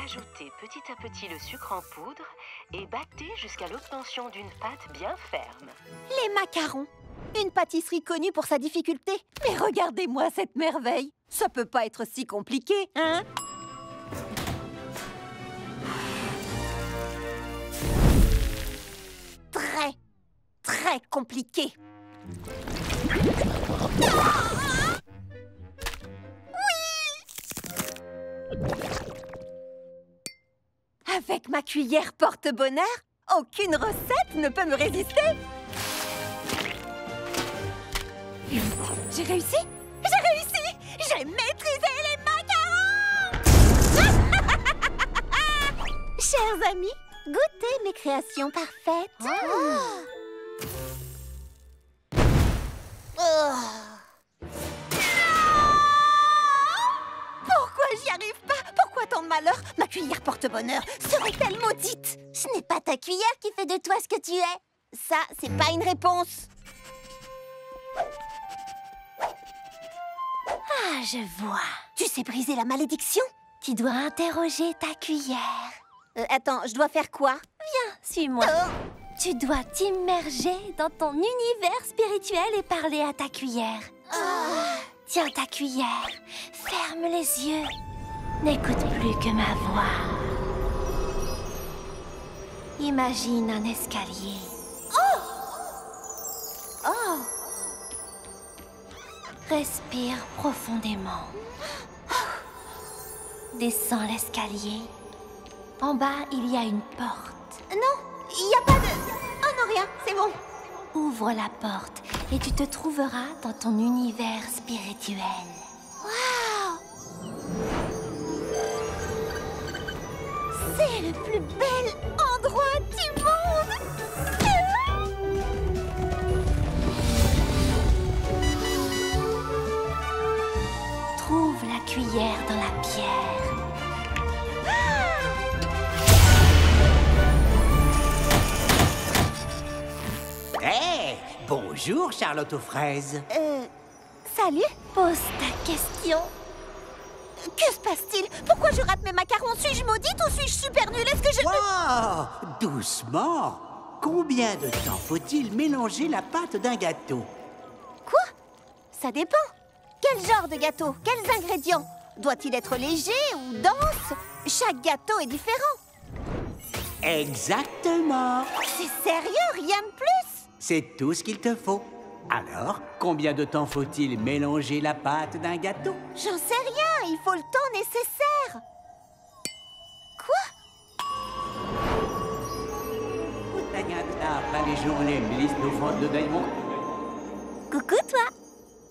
Ajoutez petit à petit le sucre en poudre et battez jusqu'à l'obtention d'une pâte bien ferme. Les macarons! Une pâtisserie connue pour sa difficulté. Mais regardez-moi cette merveille! Ça peut pas être si compliqué, hein? Très, très compliqué. Avec ma cuillère porte-bonheur, aucune recette ne peut me résister. J'ai réussi! J'ai réussi! J'ai maîtrisé les macarons! Chers amis, goûtez mes créations parfaites. Pourquoi j'y arrive pas? Pourquoi tant de malheur? Ma cuillère porte-bonheur serait-elle maudite? Ce n'est pas ta cuillère qui fait de toi ce que tu es. Ça, c'est pas une réponse. Ah, je vois. Tu sais briser la malédiction? Tu dois interroger ta cuillère. Attends, je dois faire quoi? Viens, suis-moi. Tu dois t'immerger dans ton univers spirituel et parler à ta cuillère. Tiens ta cuillère, ferme les yeux. N'écoute plus que ma voix. Imagine un escalier. Oh! Respire profondément. Descends l'escalier. En bas, il y a une porte. Non, il n'y a pas de... Oh non, rien, c'est bon. Ouvre la porte et tu te trouveras dans ton univers spirituel. Waouh! C'est le plus bel endroit du monde! Trouve la cuillère dans la pierre. Hé, bonjour Charlotte aux fraises. Salut? Pose ta question. Que se passe-t-il? Pourquoi je rate mes macarons? Suis-je maudite ou suis-je super nulle? Est-ce que je... Wow, doucement. Combien de temps faut-il mélanger la pâte d'un gâteau? Quoi? Ça dépend. Quel genre de gâteau? Quels ingrédients? Doit-il être léger ou dense? Chaque gâteau est différent. Exactement. C'est sérieux, rien de plus? C'est tout ce qu'il te faut. Alors, combien de temps faut-il mélanger la pâte d'un gâteau? J'en sais rien, il faut le temps nécessaire. Quoi? Coucou toi.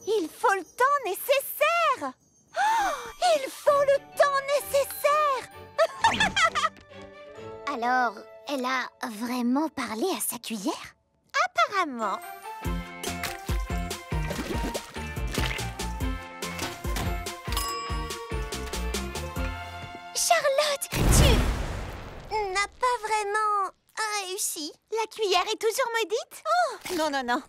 Il faut le temps nécessaire. Oh, il faut le temps nécessaire. Alors, elle a vraiment parlé à sa cuillère? Apparemment. Charlotte, tu n'as pas vraiment réussi. La cuillère est toujours maudite? Oh, non, non, non.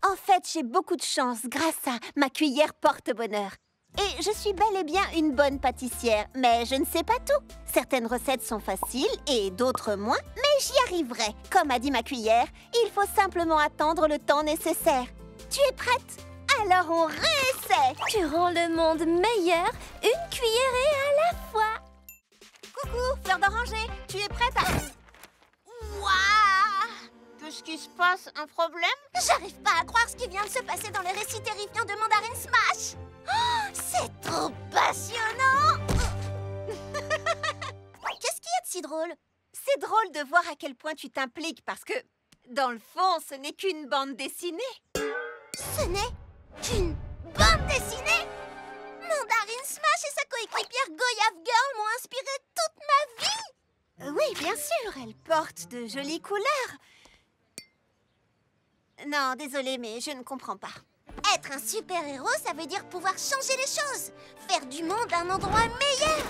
En fait, j'ai beaucoup de chance grâce à ma cuillère porte-bonheur. Et je suis bel et bien une bonne pâtissière, mais je ne sais pas tout. Certaines recettes sont faciles et d'autres moins, mais j'y arriverai. Comme a dit ma cuillère, il faut simplement attendre le temps nécessaire. Tu es prête? Alors on réessaie! Tu rends le monde meilleur, une cuillerée à la fois. Coucou, fleur d'oranger, tu es prête à... Waouh! Qu'est-ce qui se passe? Un problème? J'arrive pas à croire ce qui vient de se passer dans le récit terrifiant de Mandarin Smash. Oh, c'est trop passionnant. Qu'est-ce qu'il y a de si drôle? C'est drôle de voir à quel point tu t'impliques parce que, dans le fond, ce n'est qu'une bande dessinée. Ce n'est qu'une bande dessinée? Mandarin Smash et sa coéquipière Goyave Girl m'ont inspiré toute ma vie. Oui, bien sûr, elle porte de jolies couleurs. Non, désolée, mais je ne comprends pas. Être un super-héros, ça veut dire pouvoir changer les choses, faire du monde un endroit meilleur.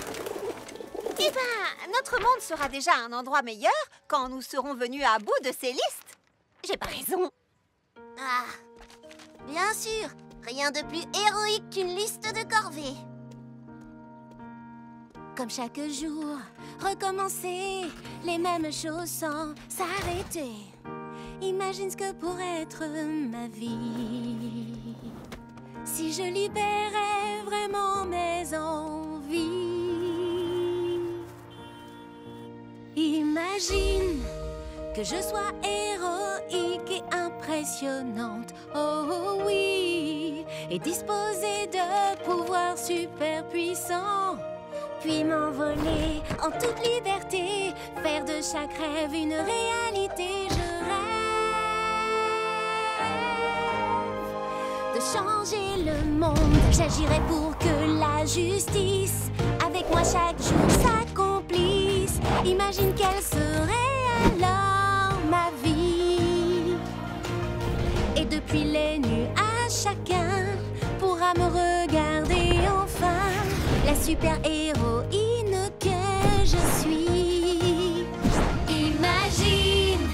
Eh ben, notre monde sera déjà un endroit meilleur quand nous serons venus à bout de ces listes. J'ai pas raison. Ah, bien sûr, rien de plus héroïque qu'une liste de corvées. Comme chaque jour, recommencer les mêmes choses sans s'arrêter. Imagine ce que pourrait être ma vie si je libérais vraiment mes envies. Imagine que je sois héroïque et impressionnante, oh oui, et disposée de pouvoirs super puissants. Puis m'envoler en toute liberté, faire de chaque rêve une réalité. Je rêve de changer le monde. J'agirai pour que la justice, avec moi chaque jour, s'accomplisse. Imagine quelle serait alors ma vie. Et depuis les nuages, chacun pourra me regarder enfin. La super-héroïne que je suis. Imagine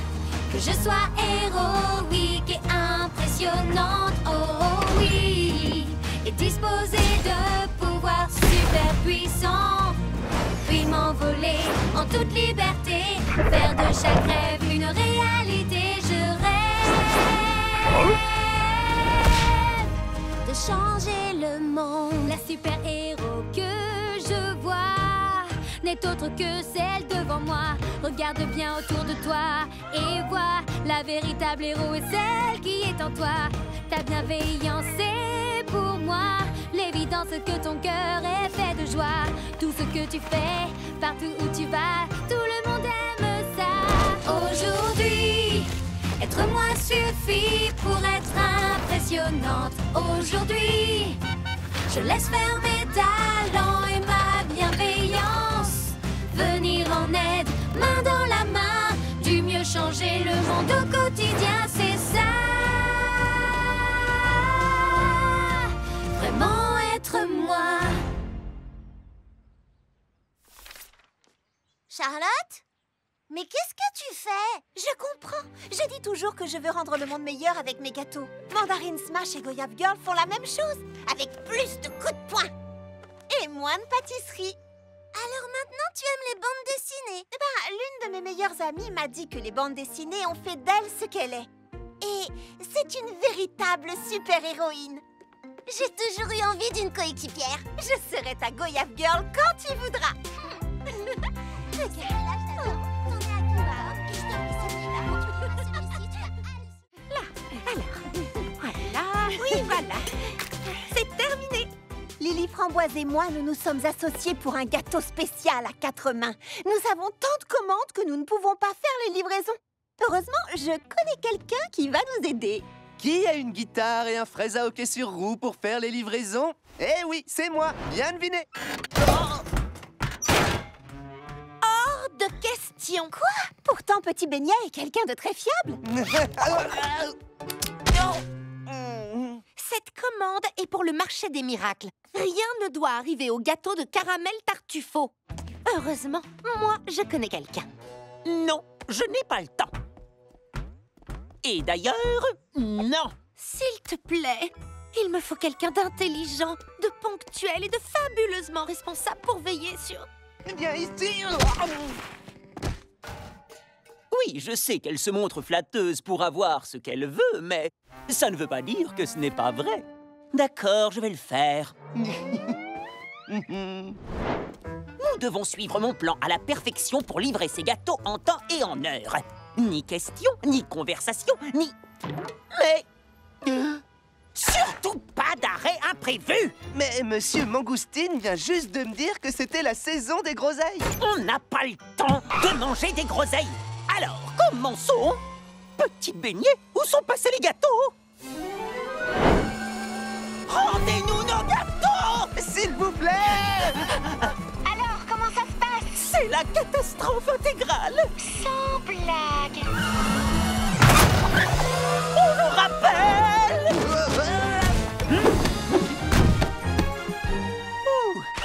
que je sois héroïque et impressionnante, oh oui, et disposée de pouvoirs super puissants. Puis m'envoler en toute liberté, faire de chaque rêve une réalité. Je rêve de changer le monde. La super-héros que je vois n'est autre que celle devant moi. Regarde bien autour de toi et vois, la véritable héros est celle qui est en toi. Ta bienveillance c'est pour moi l'évidence que ton cœur est fait de joie. Tout ce que tu fais, partout où tu vas, tout le monde aime ça. Aujourd'hui, être moi suffit pour être impressionnante. Aujourd'hui, je laisse faire mes talents et ma bienveillance venir en aide, main dans la main, du mieux changer le monde au quotidien, c'est ça. Vraiment être moi. Charlotte? Mais qu'est-ce que tu fais? Je comprends. Je dis toujours que je veux rendre le monde meilleur avec mes gâteaux. Mandarine Smash et Goyave Girl font la même chose, avec plus de coups de poing. Et moins de pâtisserie. Alors maintenant, tu aimes les bandes dessinées? Eh ben, l'une de mes meilleures amies m'a dit que les bandes dessinées ont fait d'elle ce qu'elle est. Et c'est une véritable super-héroïne. J'ai toujours eu envie d'une coéquipière. Je serai ta Goyave Girl quand tu voudras. Oui, voilà. C'est terminé. Lily Framboise et moi, nous nous sommes associés pour un gâteau spécial à 4 mains. Nous avons tant de commandes que nous ne pouvons pas faire les livraisons. Heureusement, je connais quelqu'un qui va nous aider. Qui a une guitare et un fraise à hockey sur roue pour faire les livraisons? Eh oui, c'est moi, bien deviné. Hors de question. Quoi? Pourtant, Petit Beignet est quelqu'un de très fiable. Cette commande est pour le marché des miracles. Rien ne doit arriver au gâteau de caramel Tartufo. Heureusement, moi, je connais quelqu'un. Non, je n'ai pas le temps. Et d'ailleurs, non. S'il te plaît, il me faut quelqu'un d'intelligent, de ponctuel et de fabuleusement responsable pour veiller sur... Viens ici. Oui, je sais qu'elle se montre flatteuse pour avoir ce qu'elle veut, mais ça ne veut pas dire que ce n'est pas vrai. D'accord, je vais le faire. Nous devons suivre mon plan à la perfection pour livrer ces gâteaux en temps et en heure. Ni question, ni conversation, ni... Mais... surtout pas d'arrêt imprévu. Mais Monsieur Mangoustine vient juste de me dire que c'était la saison des groseilles. On n'a pas le temps de manger des groseilles. Alors, commençons. Petit Beignet, où sont passés les gâteaux? Rendez-nous nos gâteaux! S'il vous plaît! Alors, comment ça se passe? C'est la catastrophe intégrale! Sans blague. On le rappelle!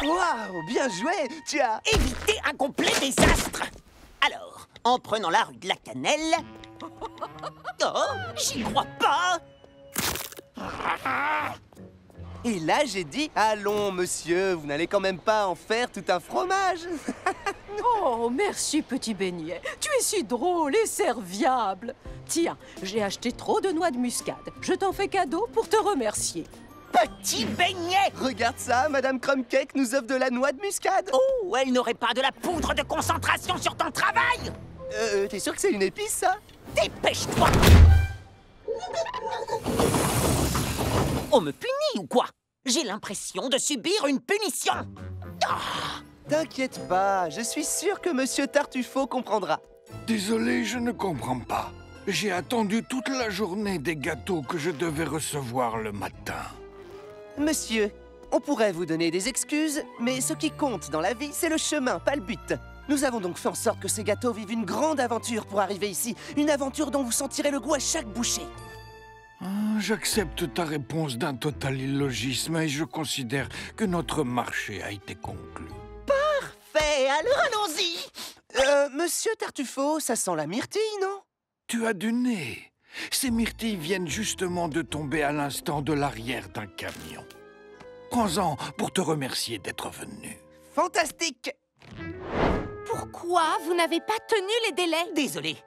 Waouh, bien joué! Tu as... Éviter un complet désastre! Alors, en prenant la rue de la Cannelle... Oh, j'y crois pas! Et là, j'ai dit, allons, monsieur, vous n'allez quand même pas en faire tout un fromage. Oh, merci, petit beignet. Tu es si drôle et serviable. Tiens, j'ai acheté trop de noix de muscade. Je t'en fais cadeau pour te remercier. Petit beignet! Regarde ça, Madame Crumbcake nous offre de la noix de muscade. Oh, elle n'aurait pas de la poudre de concentration sur ton travail! T'es sûr que c'est une épice, ça? Dépêche-toi! On me punit ou quoi? J'ai l'impression de subir une punition. Ah! T'inquiète pas, je suis sûr que Monsieur Tartufo comprendra. Désolé, je ne comprends pas. J'ai attendu toute la journée des gâteaux que je devais recevoir le matin. Monsieur, on pourrait vous donner des excuses, mais ce qui compte dans la vie, c'est le chemin, pas le but. Nous avons donc fait en sorte que ces gâteaux vivent une grande aventure pour arriver ici. Une aventure dont vous sentirez le goût à chaque bouchée. J'accepte ta réponse d'un total illogisme et je considère que notre marché a été conclu. Parfait, alors allons-y! Monsieur Tartufo, ça sent la myrtille, non? Tu as du nez. Ces myrtilles viennent justement de tomber à l'instant de l'arrière d'un camion. Prends-en pour te remercier d'être venu. Fantastique! Pourquoi vous n'avez pas tenu les délais? Désolé,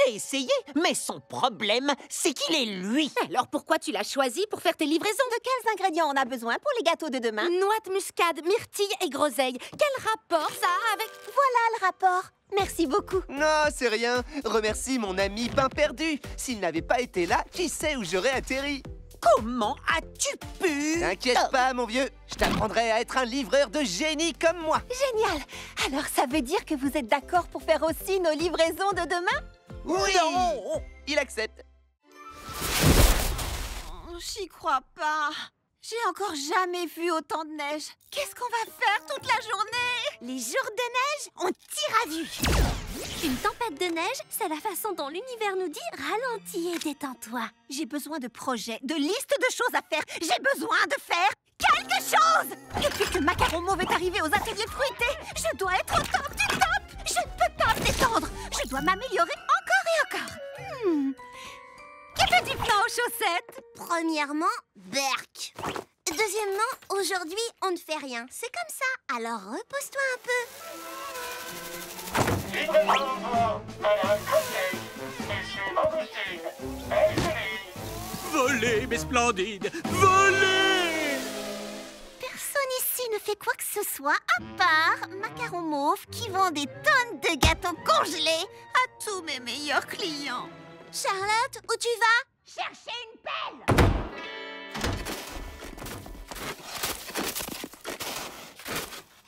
j'ai essayé, mais son problème, c'est qu'il est lui. Alors pourquoi tu l'as choisi pour faire tes livraisons? De quels ingrédients on a besoin pour les gâteaux de demain? Noix de muscade, myrtille et groseille. Quel rapport ça a avec... Voilà le rapport. Merci beaucoup. Non, c'est rien. Remercie mon ami pain perdu. S'il n'avait pas été là, qui sait où j'aurais atterri? Comment as-tu pu? T'inquiète pas, mon vieux. Je t'apprendrai à être un livreur de génie comme moi. Génial. Alors ça veut dire que vous êtes d'accord pour faire aussi nos livraisons de demain? Oui! Non. Il accepte. J'y crois pas. J'ai encore jamais vu autant de neige. Qu'est-ce qu'on va faire toute la journée? Les jours de neige, on tire à vue. Une tempête de neige, c'est la façon dont l'univers nous dit ralentis et détends-toi. J'ai besoin de projets, de listes de choses à faire. J'ai besoin de faire quelque chose. Depuis que Macaron Mauve est arrivé aux ateliers fruités, je dois être au top du top. Je ne peux pas me détendre. Je dois m'améliorer encore et encore. Qui fait du plan aux chaussettes? Premièrement, Berk. Deuxièmement, aujourd'hui, on ne fait rien. C'est comme ça. Alors repose-toi un peu. Volez, mes splendides! Volez! Personne ici ne fait quoi que ce soit à part Macaron Mauve qui vend des tonnes de gâteaux congelés à tous mes meilleurs clients. Charlotte, où tu vas? Chercher une pelle!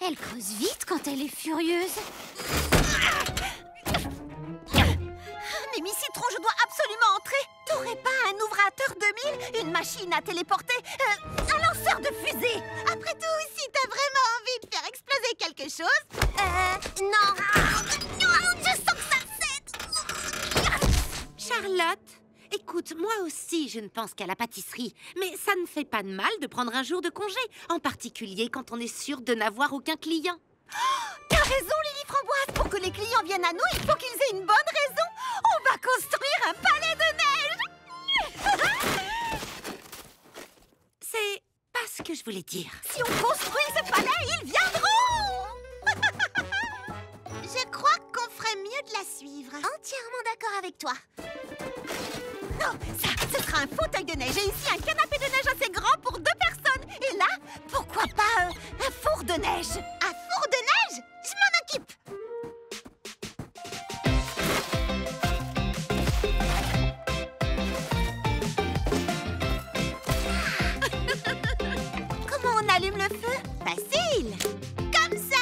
Elle creuse vite quand elle est furieuse. Mimi Citron, je dois absolument entrer. T'aurais pas un ouvrateur 2000, une machine à téléporter, un lanceur de fusée? Après tout, si t'as vraiment envie de faire exploser quelque chose... Non. Je sens que ça cède. Charlotte, écoute, moi aussi je ne pense qu'à la pâtisserie, mais ça ne fait pas de mal de prendre un jour de congé, en particulier quand on est sûr de n'avoir aucun client. T'as raison, Lily Framboise. Pour que les clients viennent à nous, il faut qu'ils aient une bonne raison. On va construire un palais de neige. C'est pas ce que je voulais dire. Si on construit ce palais, ils viendront. Je crois qu'on ferait mieux de la suivre. Entièrement d'accord avec toi. Non, ça, ce sera un fauteuil de neige. Et ici, un canapé de neige assez grand pour 2 personnes. Et là, pourquoi pas un four de neige? Un four de neige? Je m'en occupe. Comment on allume le feu? Facile. Comme ça.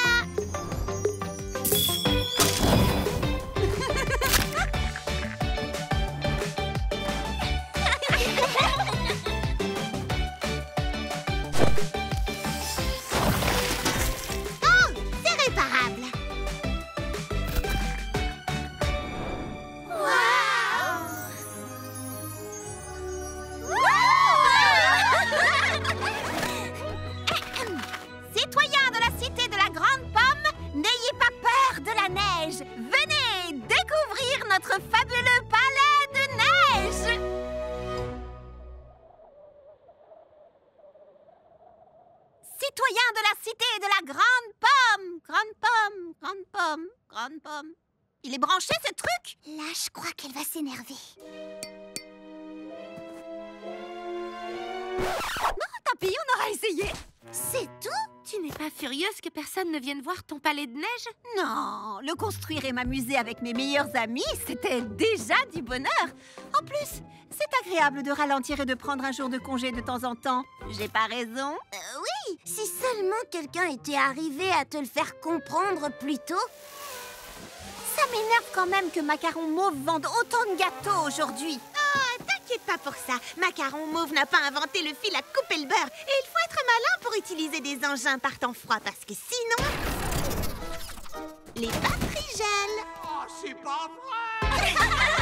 Citoyens de la cité de la Grande Pomme, n'ayez pas peur de la neige. Venez découvrir notre fabuleux palais de neige. grande pomme, grande pomme, grande pomme, grande pomme. Il est branché, ce truc? Là, je crois qu'elle va s'énerver. Tant pis, on aura essayé. C'est tout? Tu n'es pas furieuse que personne ne vienne voir ton palais de neige? Non, le construire et m'amuser avec mes meilleurs amis, c'était déjà du bonheur. En plus, c'est agréable de ralentir et de prendre un jour de congé de temps en temps. J'ai pas raison? Oui, si seulement quelqu'un était arrivé à te le faire comprendre plus tôt. Ça m'énerve quand même que Macaron Mauve vende autant de gâteaux aujourd'hui. T'inquiète pas pour ça. Macaron Mauve n'a pas inventé le fil à couper le beurre. Et il faut être malin pour utiliser des engins par temps froid parce que sinon... les batteries gèlent. Oh, c'est pas vrai!